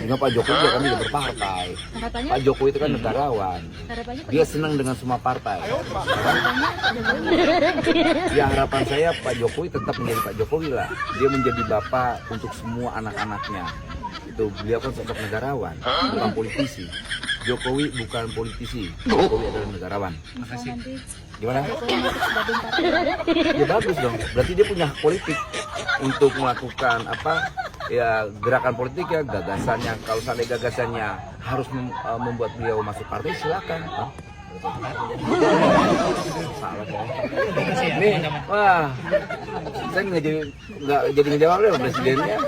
Dengan Pak Jokowi dia kan tidak berpartai. Harapannya, Pak Jokowi itu kan negarawan. harapannya Dia senang dengan semua partai. Ya harapan saya Pak Jokowi tetap menjadi Pak Jokowi lah. Dia menjadi bapak untuk semua anak-anaknya. Itu beliau kan sosok negarawan, bukan politisi. Jokowi bukan politisi. Jokowi adalah negarawan. Makasih. Gimana? Ya bagus dong. Berarti dia punya hak politik untuk melakukan apa? Ya gerakan politik ya, gagasannya. Kalau seandainya gagasannya harus membuat beliau masuk partai, silakan. Salah saya. Nih, wah, saya nggak jadi ngejawab deh presidennya.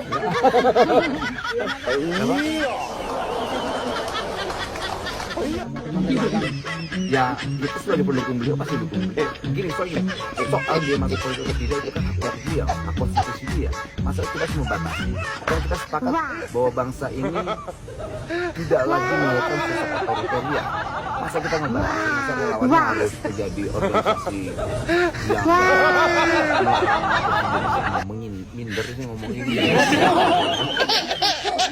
Ya, itu sebagai pendukung beliau pasti dukung. Gini soalnya, soal dia masuk politik atau tidak itu kan hak dia, hak konstitusi dia. Masa kita harus membatasi? Dan kita sepakat bahwa bangsa ini tidak lagi melakukan sosok otoriter. Masa kita membatasi? Masa relawannya harus menjadi organisasi yang minder sih ngomong ini.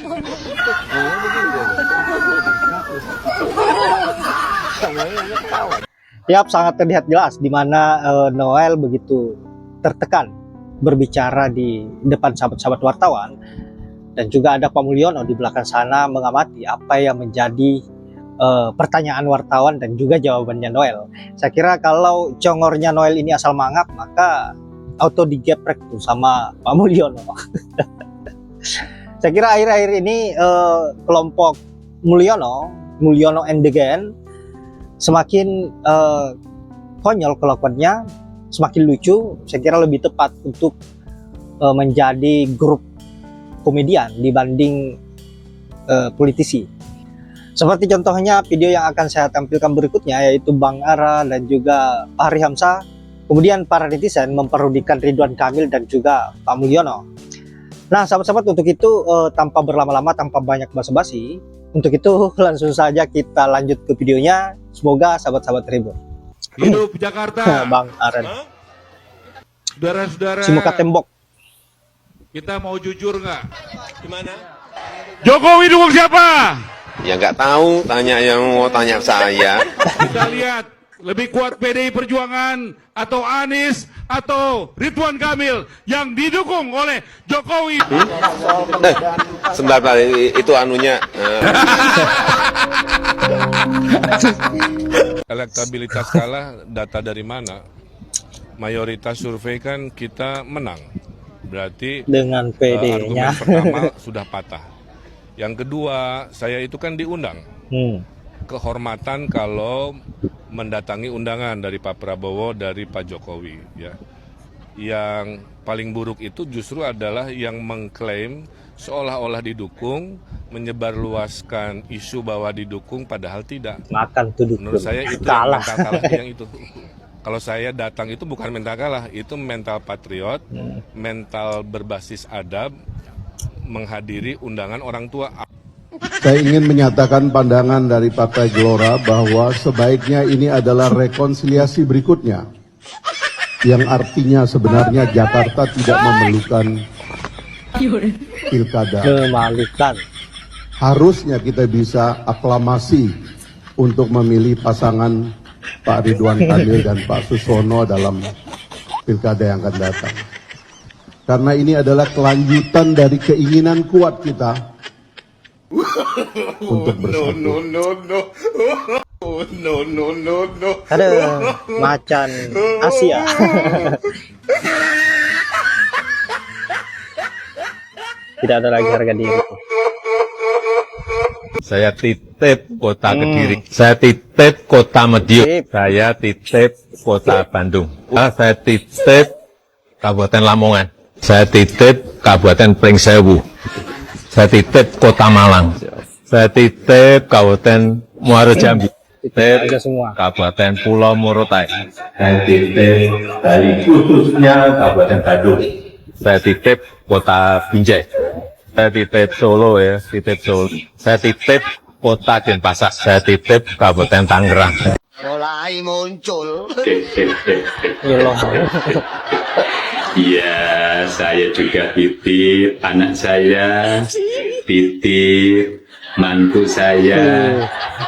Ngomong begitu. Yap, sangat terlihat jelas di mana Noel begitu tertekan berbicara di depan sahabat-sahabat wartawan, dan juga ada Pak Mulyono di belakang sana mengamati apa yang menjadi pertanyaan wartawan dan juga jawabannya Noel. Saya kira kalau congornya Noel ini asal mangap, maka auto digeprek tuh sama Pak Mulyono. Saya kira akhir-akhir ini kelompok Mulyono and the Gang semakin konyol kelakuannya, semakin lucu. Saya kira lebih tepat untuk menjadi grup komedian dibanding politisi. Seperti contohnya video yang akan saya tampilkan berikutnya, yaitu Bang Ara dan juga Fahri Hamzah. Kemudian para netizen memparodikan Ridwan Kamil dan juga Pak Mulyono. Nah, sahabat-sahabat, untuk itu tanpa berlama-lama, tanpa banyak basa-basi, untuk itu langsung saja kita lanjut ke videonya. Semoga sahabat-sahabat terhibur. Hidup Jakarta. Bang Aren. Saudara-saudara, Si muka tembok. kita mau jujur nggak? Gimana? Jokowi dukung siapa? Ya nggak tahu, tanya yang mau tanya saya. Kita lihat, lebih kuat PDI Perjuangan atau Anies atau Ridwan Kamil yang didukung oleh Jokowi. Sebentar, itu anunya. Elektabilitas kalah, data dari mana? Mayoritas survei kan kita menang. Berarti Dengan argumen PD-nya. pertama sudah patah. Yang kedua, saya itu kan diundang. Kehormatan kalau mendatangi undangan dari Pak Prabowo, dari Pak Jokowi, ya. Yang paling buruk itu justru adalah yang mengklaim seolah-olah didukung, menyebarluaskan isu bahwa didukung padahal tidak. Makan tuh dukun. Menurut saya itu kalah. mental kalah yang itu. Kalau saya datang itu bukan mental kalah, itu mental patriot, mental berbasis adab, menghadiri undangan orang tua. Saya ingin menyatakan pandangan dari Partai Gelora bahwa sebaiknya ini adalah rekonsiliasi berikutnya, yang artinya sebenarnya Jakarta tidak memerlukan pilkada. Memalukan. Harusnya kita bisa aklamasi untuk memilih pasangan Pak Ridwan Kamil dan Pak Susono dalam pilkada yang akan datang. Karena ini adalah kelanjutan dari keinginan kuat kita untuk bersatu. Ada macan Asia. Tidak ada lagi harga diri. Saya titip kota Kediri, saya titip kota Madiun, saya titip kota Bandung, saya titip Kabupaten Lamongan, saya titip Kabupaten Pringsewu, saya titip kota Malang, saya titip Kabupaten Muaro Jambi, titip Kabupaten Pulau Morotai, saya titip dari khususnya Kabupaten Bandung, saya titip kota Binjai. Saya titip Solo ya, titip Solo. Saya titip kota Denpasar. Saya titip Kabupaten Tangerang. Mulai muncul. Ya, saya juga titip anak saya, titip mantu saya,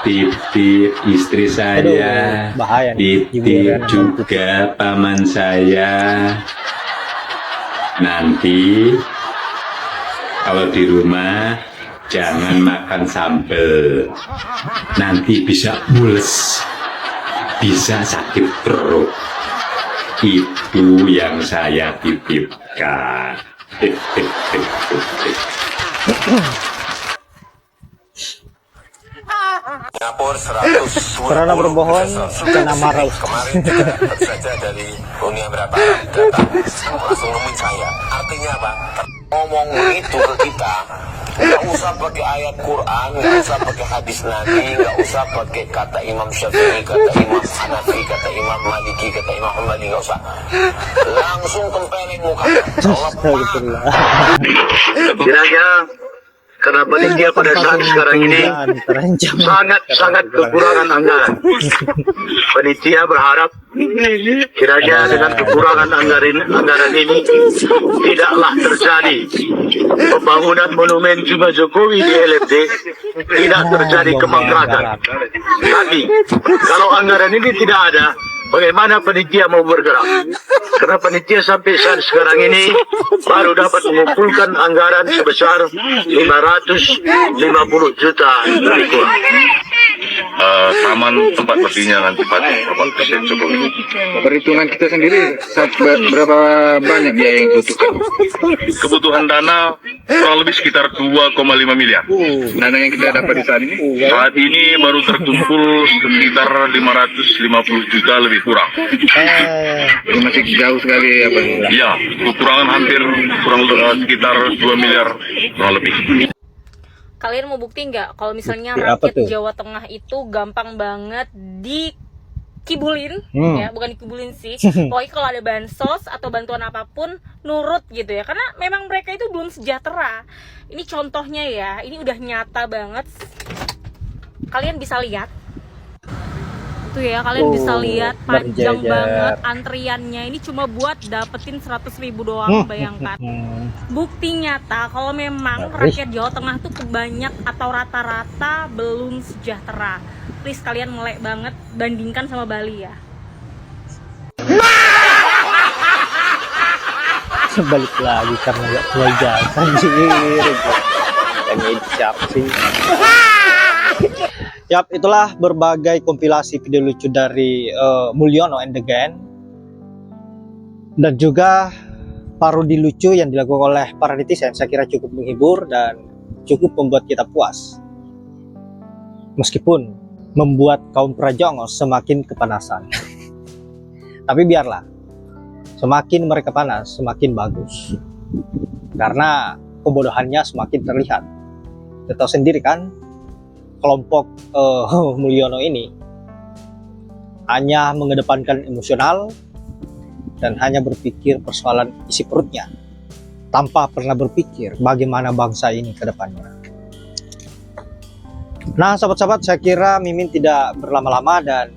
titip istri saya, bahaya nih, titip juga paman saya. Nanti kalau di rumah jangan makan sambal, nanti bisa mules, bisa sakit perut. Itu yang saya titipkan. Singapura 100 Karena berbohong kena marah. kemarin juga baru saja dari Uni Emirat Arab datang langsung nemuin saya. Artinya apa? Ngomong itu ke kita, nggak usah pakai ayat Quran, nggak usah pakai hadis Nabi, nggak usah pakai kata Imam Syafi'i, kata Imam Hanafi, kata Imam Maliki, kata Imam Hambali, nggak usah. Langsung tempelin muka. Kiranya karena panitia pada saat sekarang ini sangat kekurangan anggaran. Panitia berharap kiranya dengan kekurangan anggaran ini tidaklah terjadi pembangunan monumen Cuma Jokowi di LFD, tidak terjadi kemangkarakan. Tapi kalau anggaran ini tidak ada, bagaimana panitia mau bergerak? Karena panitia sampai saat sekarang ini baru dapat mengumpulkan anggaran sebesar 550 juta lebih kurang. Taman tempat berdirinya nanti Bapak Presiden Jokowi. Perhitungan kita sendiri berapa banyak biaya yang dibutuhkan? Kebutuhan dana kurang lebih sekitar 2,5 miliar. Dana yang kita dapat di saat ini? Saat ini baru terkumpul sekitar 550 juta lebih kurang. Ini masih jauh sekali apa? Ya, kekurangan hampir sekitar 2 miliar kurang lebih. Kalian mau bukti nggak kalau misalnya Apa rakyat tuh? Jawa Tengah itu gampang banget dikibulin, ya bukan dikibulin sih. Pokoknya kalau ada bansos atau bantuan apapun nurut gitu ya, karena memang mereka itu belum sejahtera. Ini contohnya ya, ini udah nyata banget. Kalian bisa lihat tuh ya, kalian bisa lihat panjang banget antriannya. Ini cuma buat dapetin 100.000 doang, bayangkan. Bukti nyata kalau memang rakyat Jawa Tengah tuh kebanyak atau rata-rata belum sejahtera. Please kalian melek banget, bandingkan sama Bali ya. Balik lagi karena gak punya jasa anjir. Kayaknya siapa sih? Yap, itulah berbagai kompilasi video lucu dari Mulyono and the Gang, dan juga parodi lucu yang dilakukan oleh para netizen. Saya kira cukup menghibur dan cukup membuat kita puas, meskipun membuat kaum prajongos semakin kepanasan. Tapi biarlah, semakin mereka panas semakin bagus, karena kebodohannya semakin terlihat. Kita tahu sendiri kan, kelompok Mulyono ini hanya mengedepankan emosional dan hanya berpikir persoalan isi perutnya, tanpa pernah berpikir bagaimana bangsa ini ke depannya. Nah sahabat-sahabat, saya kira Mimin tidak berlama-lama dan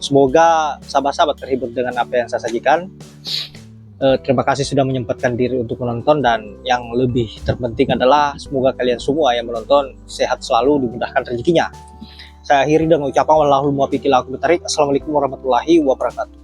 semoga sahabat-sahabat terhibur dengan apa yang saya sajikan. Terima kasih sudah menyempatkan diri untuk menonton, dan yang lebih terpenting adalah semoga kalian semua yang menonton sehat selalu, dimudahkan rezekinya. Saya akhiri dengan ucapan wallahul muwaffiq ila aqwamit thoriq. Assalamualaikum warahmatullahi wabarakatuh.